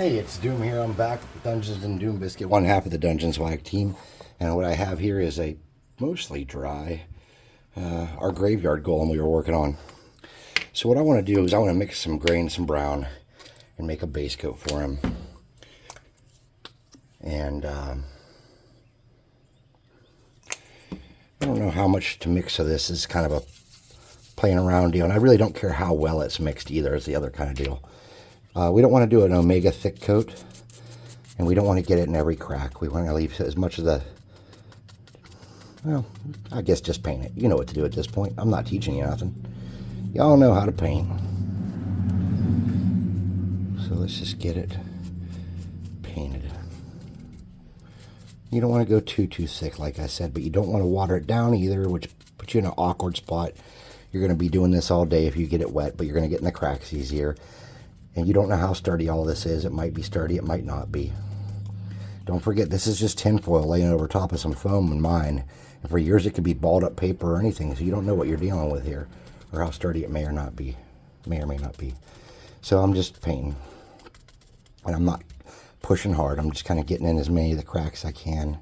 Hey, it's Doom here. I'm back with Dungeons and Doom Biscuit, one half of the Dungeon Swag team. And what I have here is a mostly dry, our graveyard golem we were working on. So what I want to do is I want to mix some gray and some brown and make a base coat for him. And I don't know how much to mix of this. Is kind of a playing around deal. And I really don't care how well it's mixed either, is the other kind of deal. We don't want to do an omega thick coat, and we don't want to get it in every crack. We want to leave as much of the, well, I guess just paint it. You know what to do at this point. I'm not teaching you nothing. Y'all know how to paint. So let's just get it painted. You don't want to go too thick, like I said, but you don't want to water it down either, which puts you in an awkward spot. You're going to be doing this all day if you get it wet, but you're going to get in the cracks easier. And you don't know how sturdy all this is. It might be sturdy, it might not be. Don't forget, this is just tinfoil laying over top of some foam in mine. And for years it could be balled up paper or anything, so you don't know what you're dealing with here, or how sturdy it may or not be. May or may not be. So I'm just painting. And I'm not pushing hard. I'm just kind of getting in as many of the cracks I can.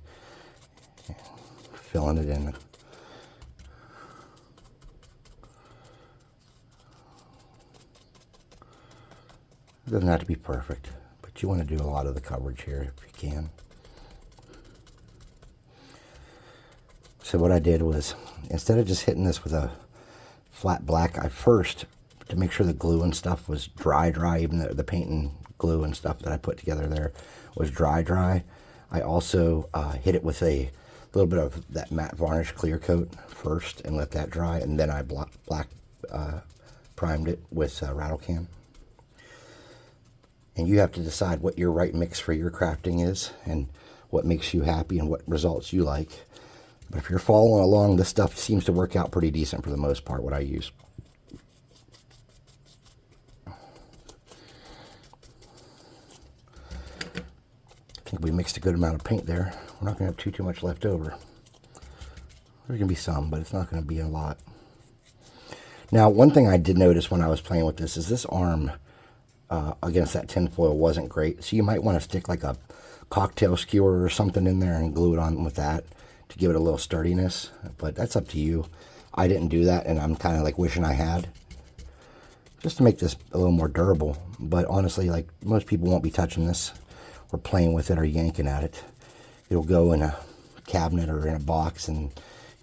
Filling it in. It doesn't have to be perfect, but you want to do a lot of the coverage here if you can. So what I did was, instead of just hitting this with a flat black, I first, to make sure the glue and stuff was dry, even the paint and glue and stuff that I put together there was dry. I also hit it with a little bit of that matte varnish clear coat first and let that dry, and then I black primed it with rattle can. And you have to decide what your right mix for your crafting is and what makes you happy and what results you like. But if you're following along, this stuff seems to work out pretty decent for the most part, what I use. I think we mixed a good amount of paint there. We're not going to have too much left over. There's going to be some, but it's not going to be a lot. Now, one thing I did notice when I was playing with this arm against that tinfoil wasn't great. So you might want to stick like a cocktail skewer or something in there and glue it on with that to give it a little sturdiness. But that's up to you. I didn't do that, and I'm kind of like wishing I had, just to make this a little more durable. But honestly, like, most people won't be touching this or playing with it or yanking at it. It'll go in a cabinet or in a box and,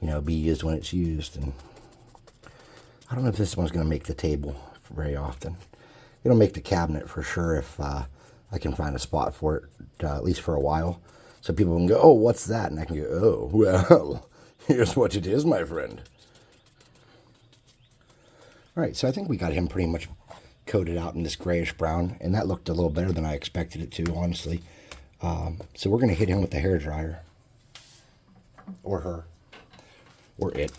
you know, be used when it's used. And I don't know if this one's going to make the table very often. It'll make the cabinet for sure if I can find a spot for it, at least for a while. So people can go, oh, what's that? And I can go, oh, well, here's what it is, my friend. All right, so I think we got him pretty much coated out in this grayish brown, and that looked a little better than I expected it to, honestly. So we're going to hit him with the hairdryer, or her, or it.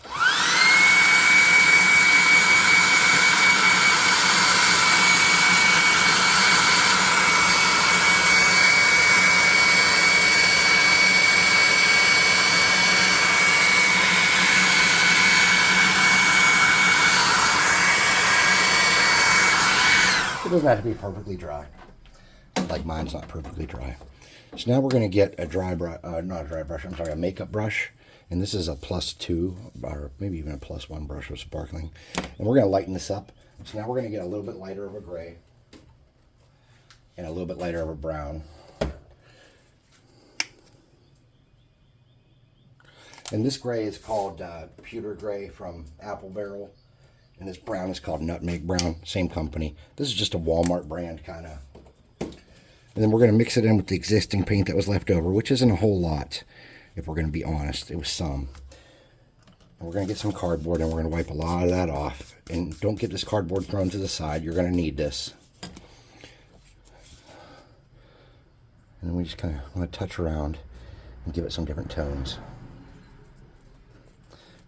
It doesn't have to be perfectly dry, like mine's not perfectly dry. So now we're going to get a dry brush, not a dry brush, I'm sorry, a makeup brush. And this is a +2, or maybe even a +1 brush with sparkling. And we're going to lighten this up. So now we're going to get a little bit lighter of a gray and a little bit lighter of a brown. And this gray is called pewter gray from Apple Barrel. And this brown is called Nutmeg Brown, same company. This is just a Walmart brand, kind of. And then we're going to mix it in with the existing paint that was left over, which isn't a whole lot, if we're going to be honest. It was some. And we're going to get some cardboard, and we're going to wipe a lot of that off. And don't get this cardboard thrown to the side. You're going to need this. And then we just kind of want to touch around and give it some different tones.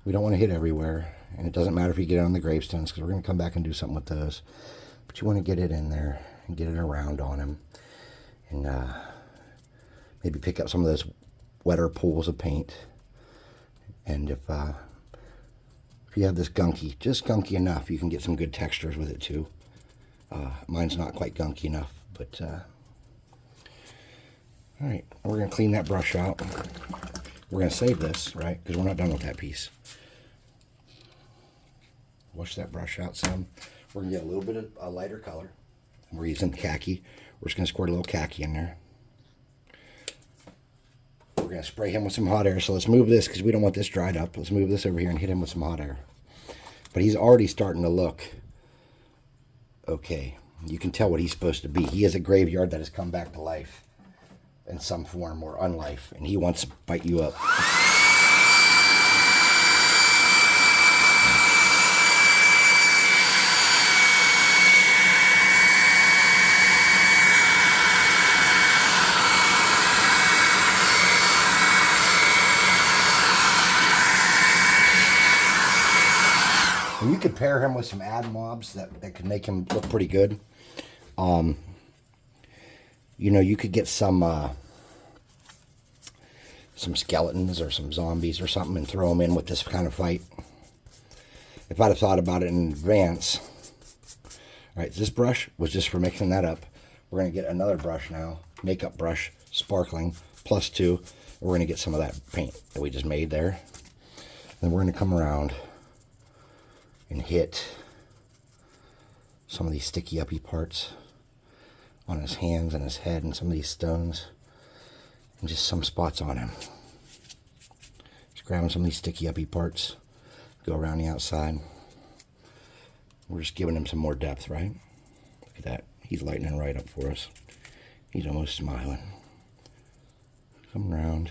We don't want to hit everywhere. And it doesn't matter if you get it on the gravestones, because we're going to come back and do something with those. But you want to get it in there and get it around on him. And maybe pick up some of those wetter pools of paint. And if you have this gunky, just gunky enough, you can get some good textures with it too. Mine's not quite gunky enough, but All right, we're going to clean that brush out. We're going to save this, right, because we're not done with that piece. Wash that brush out some. We're going to get a little bit of a lighter color. We're using khaki. We're just going to squirt a little khaki in there. We're going to spray him with some hot air. So let's move this because we don't want this dried up. Let's move this over here and hit him with some hot air. But he's already starting to look okay. You can tell what he's supposed to be. He is a graveyard that has come back to life in some form or unlife, and he wants to bite you up. And you could pair him with some ad mobs that could make him look pretty good. You know, you could get some skeletons or some zombies or something and throw them in with this kind of fight. If I'd have thought about it in advance. All right, this brush was just for mixing that up. We're going to get another brush now, makeup brush, sparkling, +2. We're going to get some of that paint that we just made there. Then we're going to come around and hit some of these sticky uppy parts on his hands and his head and some of these stones and just some spots on him. Just grabbing some of these sticky uppy parts, go around the outside. We're just giving him some more depth, right? Look at that. He's lightening right up for us. He's almost smiling. Come around.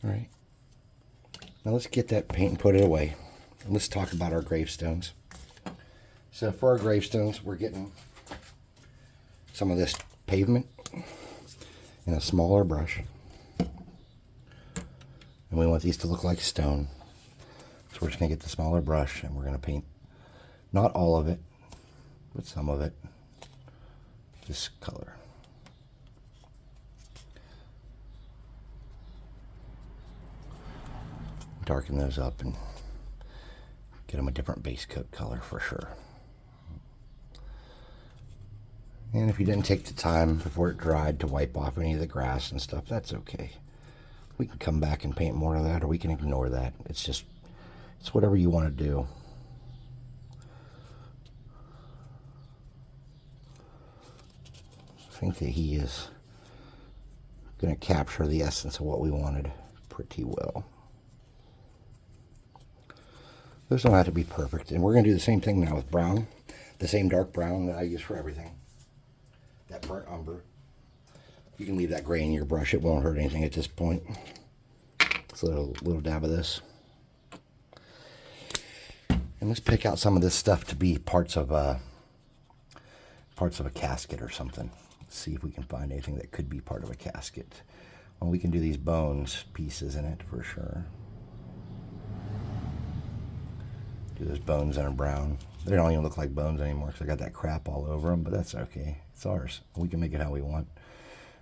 All right. Now let's get that paint and put it away. And let's talk about our gravestones. So for our gravestones, we're getting some of this pavement in a smaller brush. And we want these to look like stone. So we're just going to get the smaller brush and we're going to paint not all of it, but some of it this color. Darken those up and get them a different base coat color for sure. And if you didn't take the time before it dried to wipe off any of the grass and stuff, that's okay. We can come back and paint more of that, or we can ignore that. It's whatever you want to do. I think that he is going to capture the essence of what we wanted pretty well. Those don't have to be perfect. And we're going to do the same thing now with brown. The same dark brown that I use for everything. That burnt umber. You can leave that gray in your brush. It won't hurt anything at this point. Just a little dab of this. And let's pick out some of this stuff to be parts of a casket or something. Let's see if we can find anything that could be part of a casket. Well, we can do these bones pieces in it for sure. Do those bones that are brown. They don't even look like bones anymore because I got that crap all over them, but that's okay. It's ours. We can make it how we want.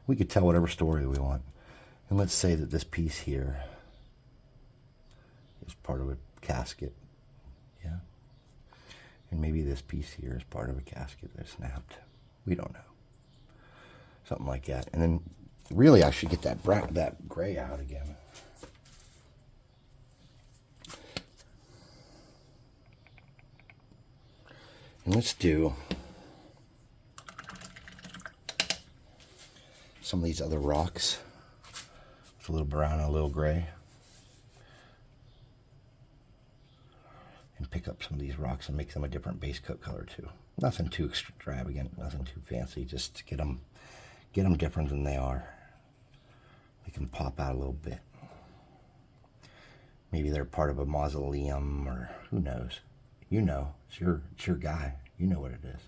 We could tell whatever story we want. And let's say that this piece here is part of a casket. Yeah. And maybe this piece here is part of a casket that snapped. We don't know. Something like that. And then really I should get that gray out again. And let's do some of these other rocks. It's a little brown and a little gray. And pick up some of these rocks and make them a different base coat color too. Nothing too extravagant, nothing too fancy, just to get them different than they are. They can pop out a little bit. Maybe they're part of a mausoleum or who knows. You know, it's your guy. You know what it is.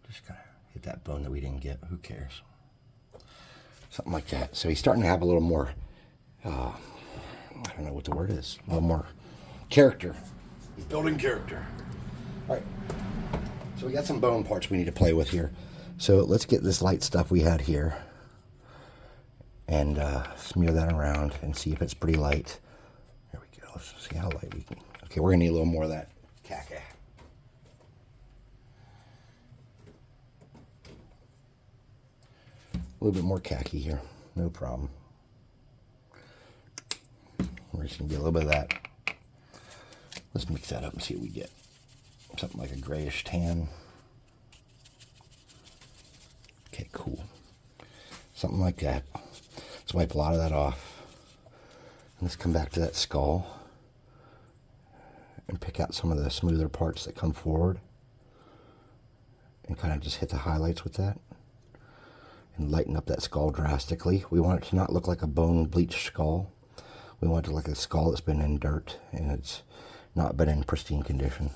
Just gonna hit that bone that we didn't get. Who cares? Something like that. So he's starting to have a little more, I don't know what the word is, a little more character. He's building character. All right. So we got some bone parts we need to play with here. So let's get this light stuff we had here and smear that around and see if it's pretty light. There we go. Let's see how light we can. Okay, we're going to need a little more of that khaki. A little bit more khaki here. No problem. We're just going to get a little bit of that. Let's mix that up and see what we get. Something like a grayish tan. Okay, cool. Something like that. Let's wipe a lot of that off. And let's come back to that skull and pick out some of the smoother parts that come forward and kind of just hit the highlights with that and lighten up that skull drastically. We want it to not look like a bone bleached skull. We want it to look like a skull that's been in dirt and it's not been in pristine condition.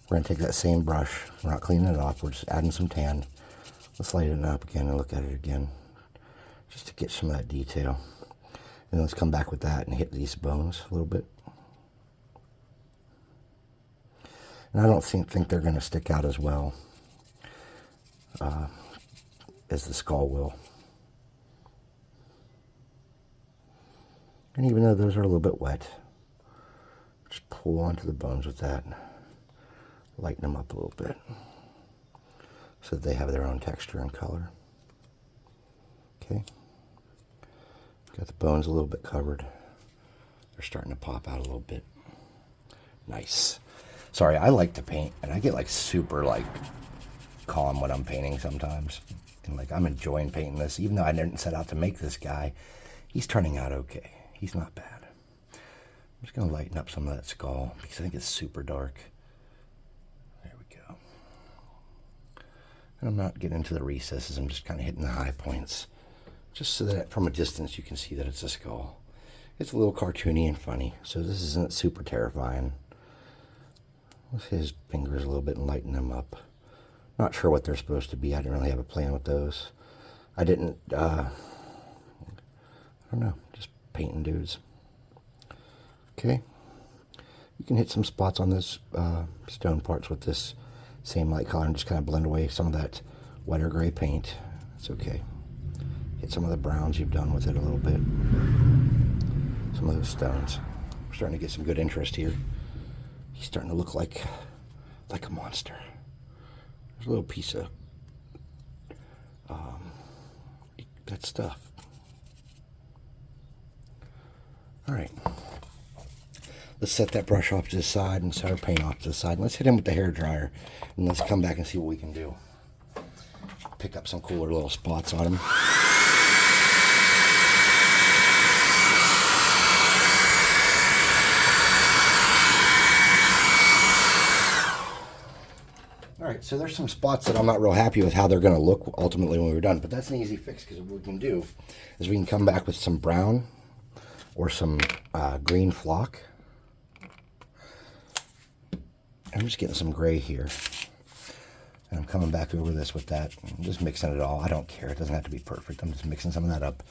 We're going to take that same brush. We're not cleaning it off. We're just adding some tan. Let's lighten it up again and look at it again, just to get some of that detail. And then let's come back with that and hit these bones a little bit. And I don't think they're going to stick out as well as the skull will. And even though those are a little bit wet, just pull onto the bones with that. Lighten them up a little bit so that they have their own texture and color. Okay. Got the bones a little bit covered. They're starting to pop out a little bit. Nice. Sorry, I like to paint, and I get like super like calm when I'm painting sometimes. And like I'm enjoying painting this, even though I didn't set out to make this guy. He's turning out okay. He's not bad. I'm just gonna lighten up some of that skull because I think it's super dark. There we go. And I'm not getting into the recesses. I'm just kind of hitting the high points, just so that from a distance you can see that it's a skull. It's a little cartoony and funny, so this isn't super terrifying. Let's hit his fingers a little bit and lighten them up. Not sure what they're supposed to be. I didn't really have a plan with those. I don't know, just painting dudes. Okay. You can hit some spots on this stone parts with this same light color and just kind of blend away some of that wetter gray paint. It's okay. Hit some of the browns you've done with it a little bit. Some of those stones. We're starting to get some good interest here. He's starting to look like a monster. There's a little piece of that stuff. All right. Let's set that brush off to the side and set our paint off to the side. And let's hit him with the hairdryer. And let's come back and see what we can do. Pick up some cooler little spots on him. Alright, so there's some spots that I'm not real happy with how they're going to look ultimately when we're done. But that's an easy fix because what we can do is we can come back with some brown or some green flock. I'm just getting some gray here. And I'm coming back over this with that. I'm just mixing it all. I don't care. It doesn't have to be perfect. I'm just mixing some of that up.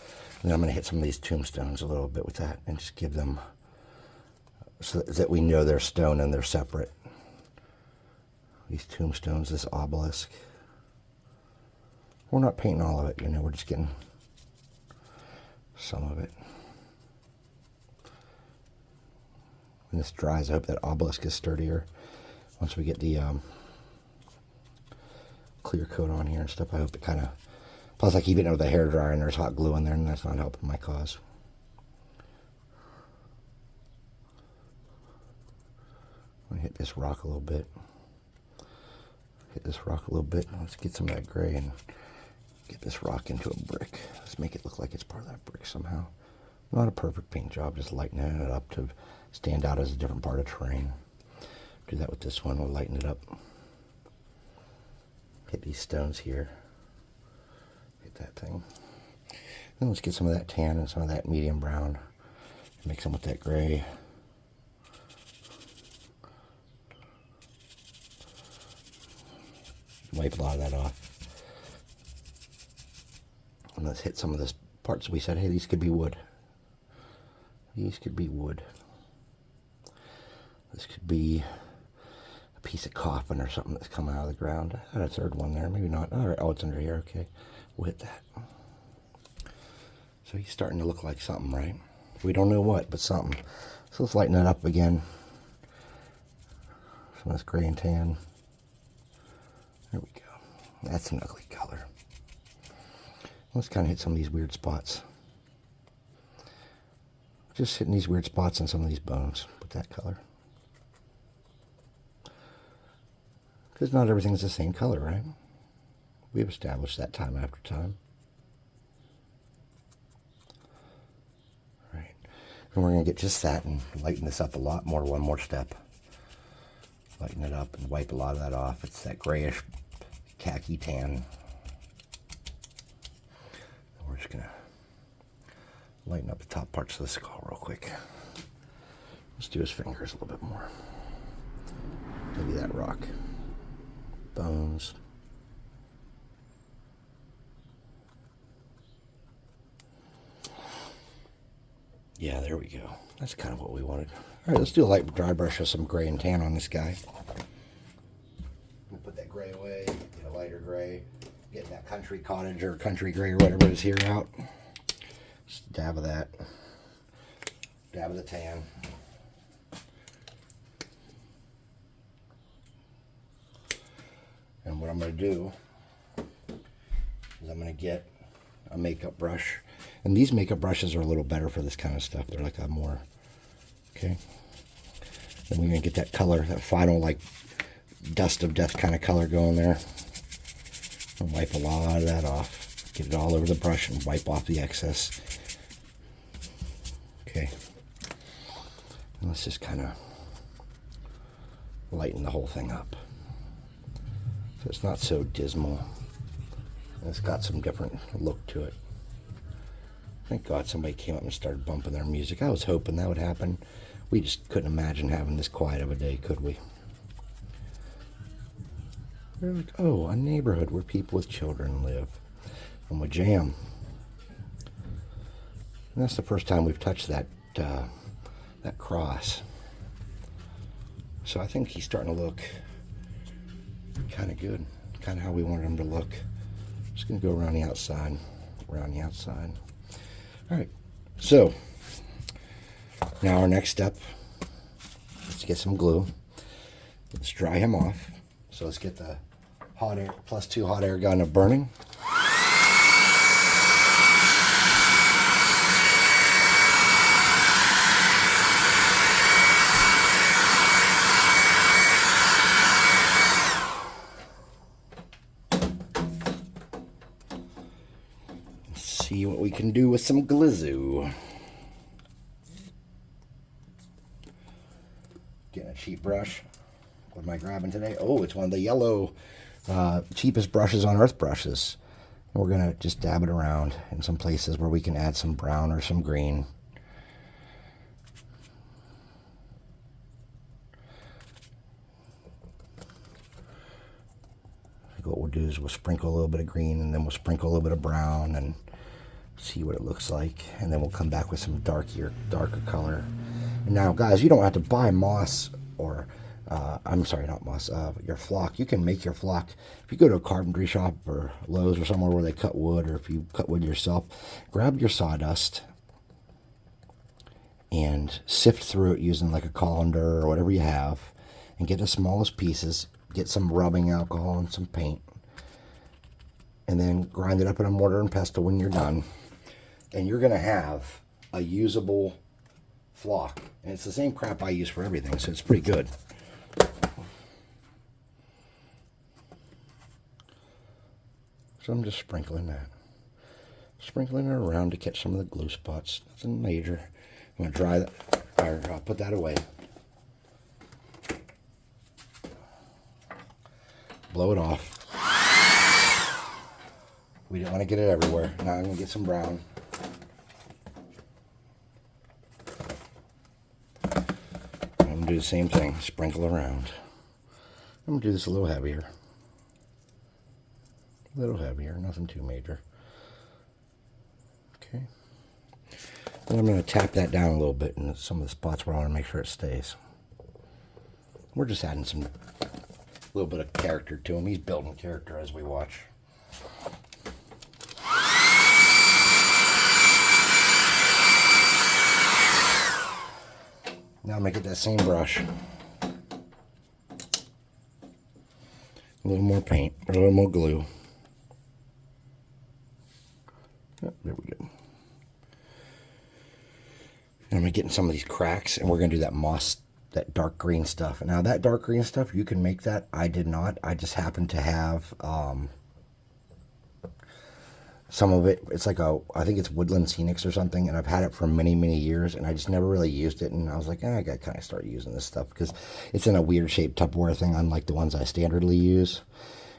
And then I'm going to hit some of these tombstones a little bit with that and just give them so that we know they're stone and they're separate. These tombstones, this obelisk. We're not painting all of it, you know, we're just getting some of it. When this dries, I hope that obelisk is sturdier. Once we get the clear coat on here and stuff, I hope it kind of... Plus I keep hitting it with a hairdryer and there's hot glue in there and that's not helping my cause. I'm going to hit this rock a little bit. Hit this rock a little bit. Let's get some of that gray and get this rock into a brick. Let's make it look like it's part of that brick somehow. Not a perfect paint job, just lightening it up to stand out as a different part of terrain. Do that with this one. We'll lighten it up. Hit these stones here. Hit that thing. Then let's get some of that tan and some of that medium brown. Mix them with that gray. Wipe a lot of that off. And let's hit some of this parts we said, hey, these could be wood. These could be wood. This could be a piece of coffin or something that's coming out of the ground. I had a third one there, maybe not. All right, oh, it's under here, okay. We'll hit that. So he's starting to look like something, right? We don't know what, but something. So let's lighten that up again. Some of this gray and tan. There we go. That's an ugly color. Let's kind of hit some of these weird spots. Just hitting these weird spots on some of these bones with that color. Because not everything's the same color, right? We've established that time after time. All right. And we're going to get just that and lighten this up a lot more. One more step. Lighten it up and wipe a lot of that off. It's that grayish khaki tan. We're just going to lighten up the top parts of the skull real quick. Let's do his fingers a little bit more. Maybe that rock. Bones. Yeah, there we go. That's kind of what we wanted. All right, let's do a light dry brush of some gray and tan on this guy. We'll put that gray away, get a lighter gray, get that country cottage or country gray or whatever it is here out. Just dab of that. Dab of the tan. And what I'm going to do is I'm going to get a makeup brush. And these makeup brushes are a little better for this kind of stuff. They're like a more, okay. Then we're going to get that color, that final like dust of death kind of color going there. And wipe a lot of that off. Get it all over the brush and wipe off the excess. Okay. And let's just kind of lighten the whole thing up. So it's not so dismal. And it's got some different look to it. Thank God somebody came up and started bumping their music. I was hoping that would happen. We just couldn't imagine having this quiet of a day, could we? We're like, oh, a neighborhood where people with children live. And we jam. And that's the first time we've touched that that cross. So I think he's starting to look kind of good. Kind of how we wanted him to look. Just going to go around the outside. Around the outside. Alright, so now our next step is to get some glue. Let's dry him off. So let's get the hot air, +2 hot air gun of burning. See what we can do with some glizzu. Getting a cheap brush. What am I grabbing today? Oh, it's one of the yellow cheapest brushes on earth brushes. And we're going to just dab it around in some places where we can add some brown or some green. I think what we'll do is we'll sprinkle a little bit of green and then we'll sprinkle a little bit of brown and see what it looks like, and then we'll come back with some darker color. And now, guys, you don't have to buy moss or I'm sorry, not moss. Your flock. You can make your flock if you go to a carpentry shop or Lowe's or somewhere where they cut wood, or if you cut wood yourself. Grab your sawdust and sift through it using like a colander or whatever you have, and get the smallest pieces. Get some rubbing alcohol and some paint, and then grind it up in a mortar and pestle when you're done. And you're going to have a usable flock. And it's the same crap I use for everything, so it's pretty good. So I'm just sprinkling that. Sprinkling it around to catch some of the glue spots. Nothing major. I'm going to dry that, or I'll put that away. Blow it off. We didn't want to get it everywhere. Now I'm going to get some brown. I'm going to do the same thing. Sprinkle around. I'm going to do this a little heavier. A little heavier. Nothing too major. Okay. Then I'm going to tap that down a little bit in some of the spots where I want to make sure it stays. We're just adding some little bit of character to him. He's building character as we watch. Now I'm going to get that same brush. A little more paint, a little more glue. Oh, there we go. And I'm going to get in some of these cracks, and we're going to do that moss, that dark green stuff. Now, that dark green stuff, you can make that. I did not. I just happened to have some of it. It's like I think it's Woodland Scenics or something, and I've had it for many, many years, and I just never really used it. And I was like, I got to kind of start using this stuff because it's in a weird shaped Tupperware thing, unlike the ones I standardly use,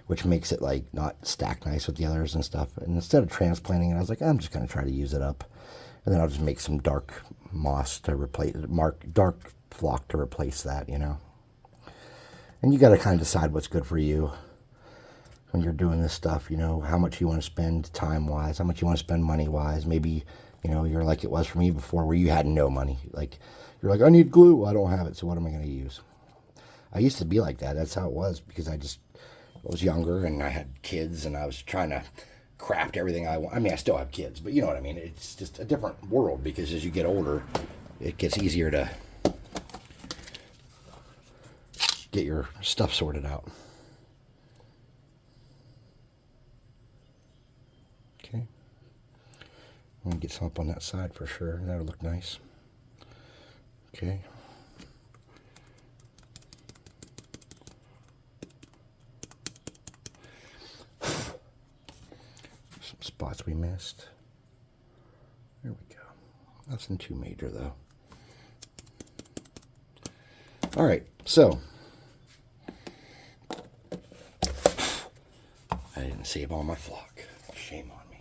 which makes it like not stack nice with the others and stuff. And instead of transplanting it, I was like, I'm just going to try to use it up. And then I'll just make some dark moss to replace, dark flock to replace that, you know. And you got to kind of decide what's good for you when you're doing this stuff, you know, how much you want to spend time-wise, how much you want to spend money-wise. Maybe, you know, you're like it was for me before where you had no money. Like, you're like, I need glue. I don't have it, so what am I going to use? I used to be like that. That's how it was because I was younger and I had kids and I was trying to craft everything I want. I mean, I still have kids, but you know what I mean. It's just a different world because as you get older, it gets easier to get your stuff sorted out. Okay. I'm going to get some up on that side for sure. That'll look nice. Okay. Spots we missed. There we go. Nothing too major though. All right, so I didn't save all my flock. Shame on me.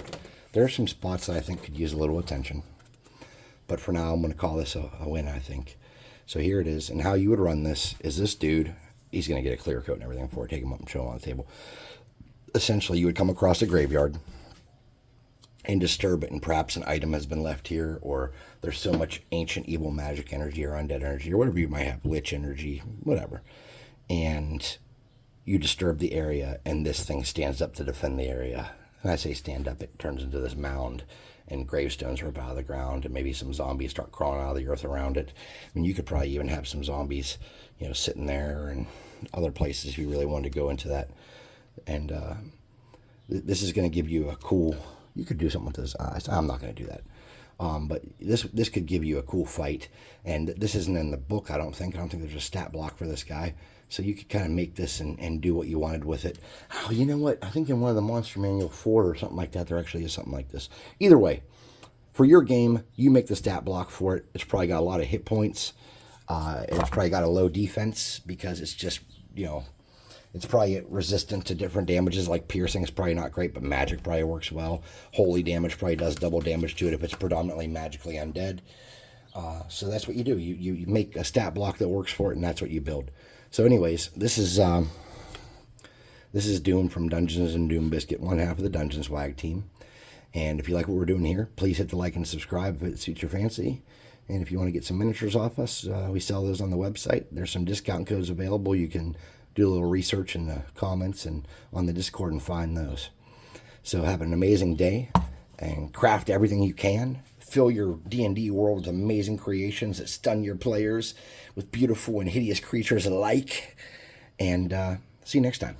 There are some spots that I think could use a little attention, but for now I'm going to call this a win, I think. So here it is, and how you would run this is this dude, he's going to get a clear coat and everything before I take him up and show him on the table. Essentially, you would come across a graveyard and disturb it, and perhaps an item has been left here, or there's so much ancient evil magic energy or undead energy or whatever you might have, lich energy, whatever, and you disturb the area and this thing stands up to defend the area. And I say stand up, it turns into this mound and gravestones rip out of the ground and maybe some zombies start crawling out of the earth around it. I mean, you could probably even have some zombies, you know, sitting there and other places if you really wanted to go into that. And this is going to give you a cool, you could do something with this. I'm not going to do that. But this could give you a cool fight. And this isn't in the book, I don't think. I don't think there's a stat block for this guy. So you could kind of make this and do what you wanted with it. Oh, you know what? I think in one of the Monster Manual 4 or something like that, there actually is something like this. Either way, for your game, you make the stat block for it. It's probably got a lot of hit points. It's probably got a low defense because it's just, you know, it's probably resistant to different damages, like piercing is probably not great, but magic probably works well. Holy damage probably does double damage to it if it's predominantly magically undead. So that's what you do. You make a stat block that works for it, and that's what you build. So anyways, this is Doom from Dungeons and Doom Biscuit, one half of the Dungeon Swag team. And if you like what we're doing here, please hit the like and subscribe if it suits your fancy. And if you want to get some miniatures off us, we sell those on the website. There's some discount codes available. You can do a little research in the comments and on the Discord and find those. So have an amazing day and craft everything you can. Fill your D&D world with amazing creations that stun your players with beautiful and hideous creatures alike. And see you next time.